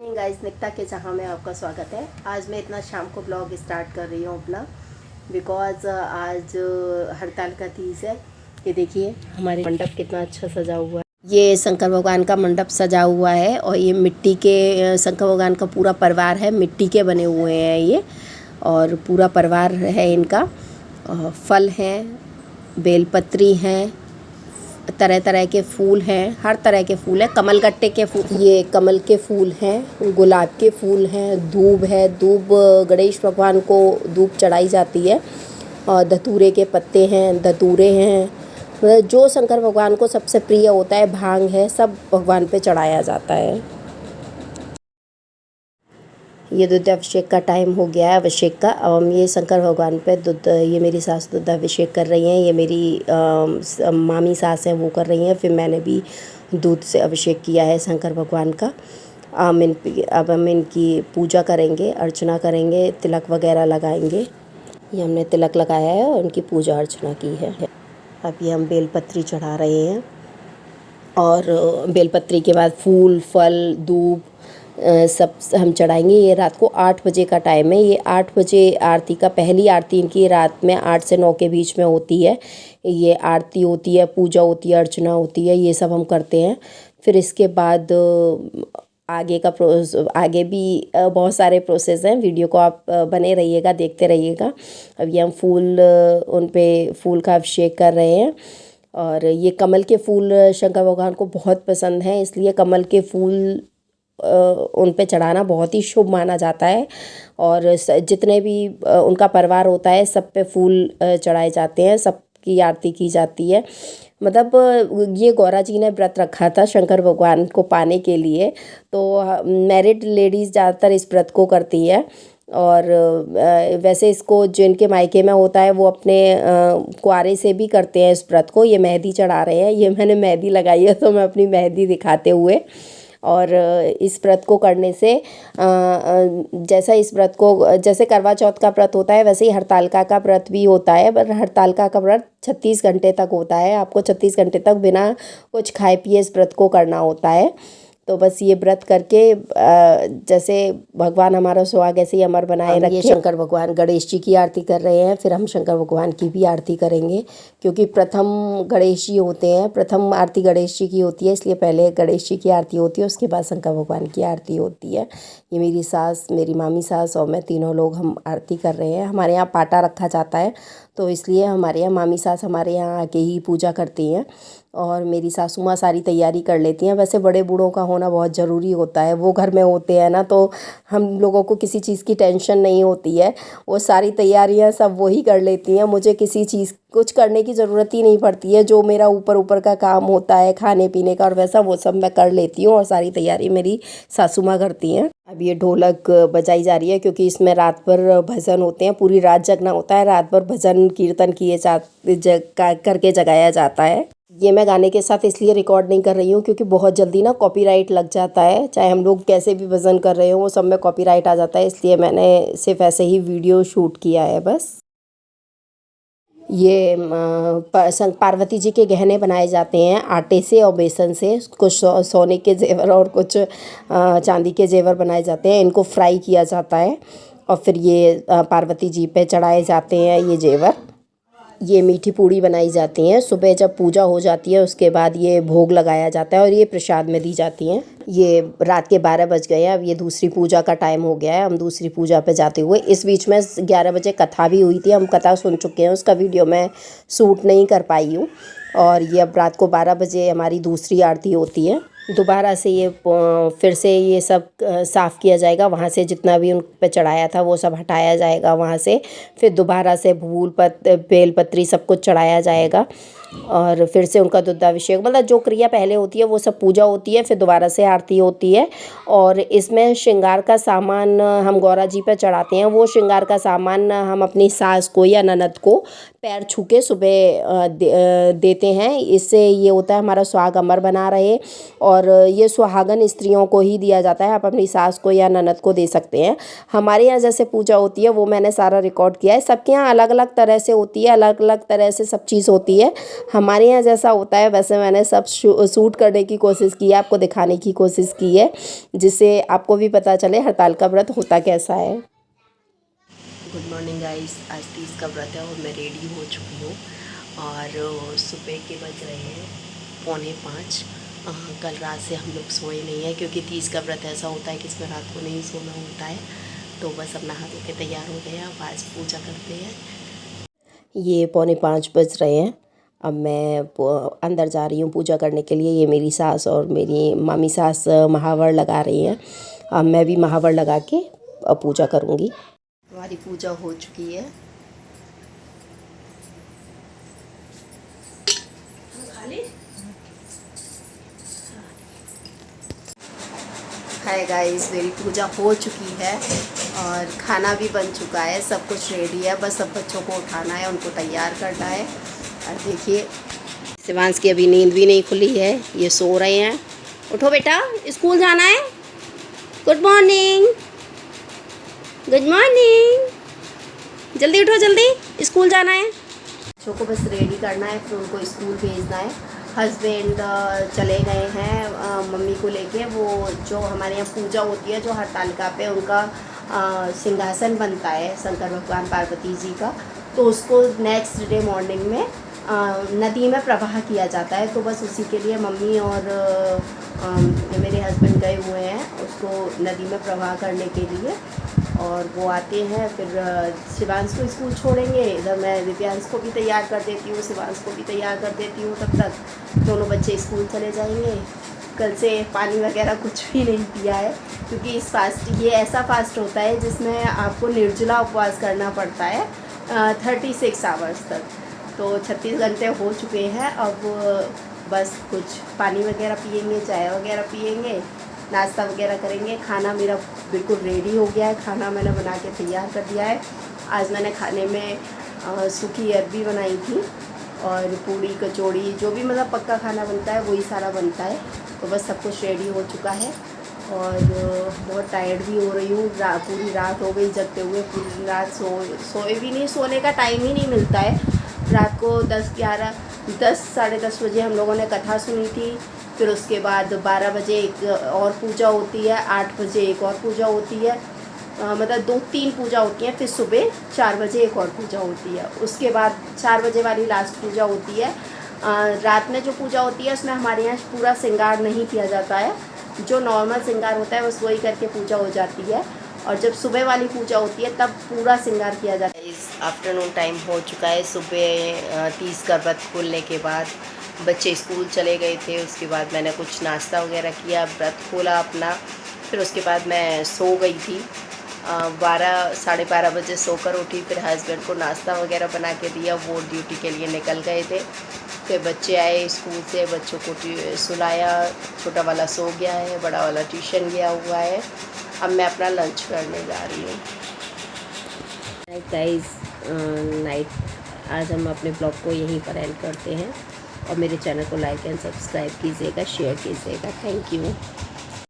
Guys, Nikita के जहाँ में आपका स्वागत है। आज मैं इतना शाम को ब्लॉग स्टार्ट कर रही हूँ अपना, बिकॉज़ आज हड़ताल का तीज है। ये देखिए हमारे मंडप कितना अच्छा सजा हुआ है। ये शंकर भगवान का मंडप सजा हुआ है और ये मिट्टी के शंकर भगवान का पूरा परिवार है, मिट्टी के बने हुए हैं ये, और पूरा परिवार है इनका। फल हैं, बेलपत्री हैं, तरह तरह के फूल हैं, हर तरह के फूल हैं, कमल गट्टे के फूल, ये कमल के फूल हैं, गुलाब के फूल हैं, दूब है, दूब गणेश भगवान को दूब चढ़ाई जाती है, और धतूरे के पत्ते हैं, धतूरे हैं, मतलब जो शंकर भगवान को सबसे प्रिय होता है, भांग है, सब भगवान पे चढ़ाया जाता है। ये दुग्धाभिषेक का टाइम हो गया है, अभिषेक का। अब हम ये शंकर भगवान पे ये मेरी सास दुग्धाभिषेक कर रही हैं, ये मेरी मामी सास हैं वो कर रही हैं, फिर मैंने भी दूध से अभिषेक किया है शंकर भगवान का। अब हम इनकी पूजा करेंगे, अर्चना करेंगे, तिलक वगैरह लगाएंगे। ये हमने तिलक लगाया है और इनकी पूजा अर्चना की है। अब ये हम बेलपत्री चढ़ा रहे हैं, और बेलपत्री के बाद फूल, फल, दूब सब हम चढ़ाएंगे। ये रात को 8 बजे का टाइम है। ये 8 बजे आरती का, पहली आरती इनकी रात में 8 से 9 के बीच में होती है। ये आरती होती है, पूजा होती है, अर्चना होती है, ये सब हम करते हैं। फिर इसके बाद आगे भी बहुत सारे प्रोसेस हैं। वीडियो को आप बने रहिएगा, देखते रहिएगा। अब ये हम उन पे फूल का अभिषेक कर रहे हैं, और ये कमल के फूल शंकर भगवान को बहुत पसंद हैं, इसलिए कमल के फूल उन पे चढ़ाना बहुत ही शुभ माना जाता है। और जितने भी उनका परिवार होता है सब पे फूल चढ़ाए जाते हैं, सबकी आरती की जाती है। मतलब ये गौरा जी ने व्रत रखा था शंकर भगवान को पाने के लिए, तो मैरिड लेडीज़ ज़्यादातर इस व्रत को करती है। और वैसे इसको जिनके मायके में होता है वो अपने कुंवारे से भी करते हैं इस व्रत को। ये मेहंदी चढ़ा रहे हैं, ये मैंने मेहंदी लगाई है तो मैं अपनी मेहंदी दिखाते हुए। और इस व्रत को करने से जैसे करवा चौथ का व्रत होता है, वैसे ही हरतालिका का व्रत भी होता है। पर हरतालिका का व्रत 36 घंटे तक होता है। आपको 36 घंटे तक बिना कुछ खाए पिए इस व्रत को करना होता है। तो बस ये व्रत करके जैसे भगवान हमारा सुहाग ऐसे ही अमर बनाए रखे। ये शंकर भगवान गणेश जी की आरती कर रहे हैं, फिर हम शंकर भगवान की भी आरती करेंगे, क्योंकि प्रथम गणेश जी होते हैं, प्रथम आरती गणेश जी की होती है, इसलिए पहले गणेश जी की आरती होती है, उसके बाद शंकर भगवान की आरती होती है। ये मेरी सास, मेरी मामी सास और मैं, तीनों लोग हम आरती कर रहे हैं। हमारे यहाँ पाटा रखा जाता है, तो इसलिए हमारे यहाँ मामी सास हमारे यहाँ आके ही पूजा करती हैं, और मेरी सासू माँ सारी तैयारी कर लेती हैं। वैसे बड़े बूढ़ों का होना बहुत ज़रूरी होता है, वो घर में होते हैं ना, तो हम लोगों को किसी चीज़ की टेंशन नहीं होती है। वो सारी तैयारियां सब वो ही कर लेती हैं, मुझे किसी चीज़ कुछ करने की ज़रूरत ही नहीं पड़ती है। जो मेरा ऊपर ऊपर का काम होता है खाने पीने का और वैसा, वो सब मैं कर लेती हूँ, और सारी तैयारी मेरी सासू माँ करती हैं। अब ये ढोलक बजाई जा रही है, क्योंकि इसमें रात भर भजन होते हैं, पूरी रात जगना होता है, रात भर भजन कीर्तन करके जगाया जाता है। ये मैं गाने के साथ इसलिए रिकॉर्ड नहीं कर रही हूँ क्योंकि बहुत जल्दी ना कॉपीराइट लग जाता है, चाहे हम लोग कैसे भी भजन कर रहे हो वो सब में कॉपीराइट आ जाता है, इसलिए मैंने सिर्फ ऐसे ही वीडियो शूट किया है बस। ये पार्वती जी के गहने बनाए जाते हैं आटे से और बेसन से। कुछ सोने के जेवर और कुछ चांदी के जेवर बनाए जाते हैं, इनको फ्राई किया जाता है, और फिर ये पार्वती जी पे चढ़ाए जाते हैं ये जेवर। ये मीठी पूड़ी बनाई जाती हैं, सुबह जब पूजा हो जाती है उसके बाद ये भोग लगाया जाता है, और ये प्रसाद में दी जाती हैं। ये रात के 12 बज गए हैं, अब ये दूसरी पूजा का टाइम हो गया है, हम दूसरी पूजा पे जाते हुए। इस बीच में 11 बजे कथा भी हुई थी, हम कथा सुन चुके हैं, उसका वीडियो मैं शूट नहीं कर पाई हूँ। और ये अब रात को 12 बजे हमारी दूसरी आरती होती है। दोबारा से ये फिर से ये सब साफ़ किया जाएगा, वहाँ से जितना भी उन पे चढ़ाया था वो सब हटाया जाएगा वहाँ से। फिर दोबारा से बेलपत्री सब कुछ चढ़ाया जाएगा, और फिर से उनका दुग्धाभिषेक, मतलब जो क्रिया पहले होती है वो सब पूजा होती है, फिर दोबारा से आरती होती है। और इसमें श्रृंगार का सामान हम गौरा जी पर चढ़ाते हैं, वो श्रृंगार का सामान हम अपनी सास को या ननद को पैर छू के सुबह देते हैं। इससे ये होता है हमारा सुहाग अमर बना रहे, और ये सुहागन स्त्रियों को ही दिया जाता है, आप अपनी सास को या ननद को दे सकते हैं। हमारे यहाँ जैसे पूजा होती है वो मैंने सारा रिकॉर्ड किया है, सबके यहाँ अलग अलग तरह से होती है, अलग अलग तरह से सब चीज़ होती है। हमारे यहाँ जैसा होता है वैसे मैंने सब शूट करने की कोशिश की है, आपको दिखाने की कोशिश की है, जिससे आपको भी पता चले हड़ताल का व्रत होता कैसा है। गुड मॉर्निंग गाइस, आज 30 का व्रत है और मैं रेडी हो चुकी हूँ और सुबह के बज रहे हैं 4:45। कल रात से हम लोग सोए नहीं हैं क्योंकि 30 का व्रत ऐसा होता है कि इसमें रात को नहीं सोना होता है। तो बस अब नहा धो के तैयार हो गए हैं, अब आज पूजा करते हैं। ये 4:45 बज रहे हैं। अब मैं अंदर जा रही हूँ पूजा करने के लिए। ये मेरी सास और मेरी मामी सास महावर लगा रही हैं। अब मैं भी महावर लगा के अब पूजा करूँगी। हमारी पूजा हो चुकी है। हाय गाइस, मेरी पूजा हो चुकी है और खाना भी बन चुका है, सब कुछ रेडी है। बस सब बच्चों को उठाना है, उनको तैयार करना है। और देखिए शिवांश की अभी नींद भी नहीं खुली है, ये सो रहे हैं। उठो बेटा, स्कूल जाना है। गुड मॉर्निंग, गुड मॉर्निंग, जल्दी उठो, जल्दी स्कूल जाना है। बच्चों को बस रेडी करना है, फिर उनको स्कूल भेजना है। हस्बैंड चले गए हैं मम्मी को लेके। वो जो हमारे यहाँ पूजा होती है, जो हरतालिका पे उनका सिंहासन बनता है शंकर भगवान पार्वती जी का, तो उसको नेक्स्ट डे मॉर्निंग में नदी में प्रवाह किया जाता है। तो बस उसी के लिए मम्मी और मेरे हस्बैंड गए हुए हैं उसको नदी में प्रवाह करने के लिए। और वो आते हैं, फिर शिवांश को स्कूल छोड़ेंगे। इधर मैं दिव्यांश को भी तैयार कर देती हूँ, शिवांश को भी तैयार कर देती हूँ। तब तक दोनों बच्चे स्कूल चले जाएंगे। कल से पानी वगैरह कुछ भी नहीं पिया है क्योंकि इस फास्ट, ये ऐसा फास्ट होता है जिसमें आपको निर्जला उपवास करना पड़ता है 36 आवर्स तक। तो 36 घंटे हो चुके हैं। अब बस कुछ पानी वगैरह पियेंगे, चाय वगैरह पियेंगे, नाश्ता वगैरह करेंगे। खाना मेरा बिल्कुल रेडी हो गया है, खाना मैंने बना के तैयार कर दिया है। आज मैंने खाने में सूखी अरबी बनाई थी और पूड़ी कचौड़ी, जो भी मतलब पक्का खाना बनता है वही सारा बनता है। तो बस सब कुछ रेडी हो चुका है और बहुत टायर्ड भी हो रही हूँ। पूरी रात हो गई जगते हुए, पूरी रात सोए भी नहीं, सोने का टाइम ही नहीं मिलता है। रात को 10 साढ़े 10 बजे हम लोगों ने कथा सुनी थी। फिर उसके बाद 12 बजे एक और पूजा होती है, 8 बजे एक और पूजा होती है, मतलब 2-3 पूजा होती हैं। फिर सुबह 4 बजे एक और पूजा होती है। उसके बाद 4 बजे वाली लास्ट पूजा होती है। रात में जो पूजा होती है उसमें हमारे यहाँ पूरा श्रृंगार नहीं किया जाता है, जो नॉर्मल श्रृंगार होता है बस वही करके पूजा हो जाती है। और जब सुबह वाली पूजा होती है तब पूरा श्रृंगार किया जाता है। इस आफ्टरनून टाइम हो चुका है। सुबह 30 का व्रत खोलने के बाद बच्चे स्कूल चले गए थे। उसके बाद मैंने कुछ नाश्ता वगैरह किया, व्रत खोला अपना। फिर उसके बाद मैं सो गई थी। 12 साढ़े 12 बजे सोकर उठी। फिर हस्बैंड को नाश्ता वगैरह बना के दिया, वो ड्यूटी के लिए निकल गए थे। फिर बच्चे आए स्कूल से, बच्चों को सुलाया। छोटा वाला सो गया है, बड़ा वाला ट्यूशन गया हुआ है। अब मैं अपना लंच करने जा रही हूँ। गाइस, नाइट आज हम अपने ब्लॉग को यहीं पर एंड करते हैं और मेरे चैनल को लाइक एंड सब्सक्राइब कीजिएगा, शेयर कीजिएगा। Thank you.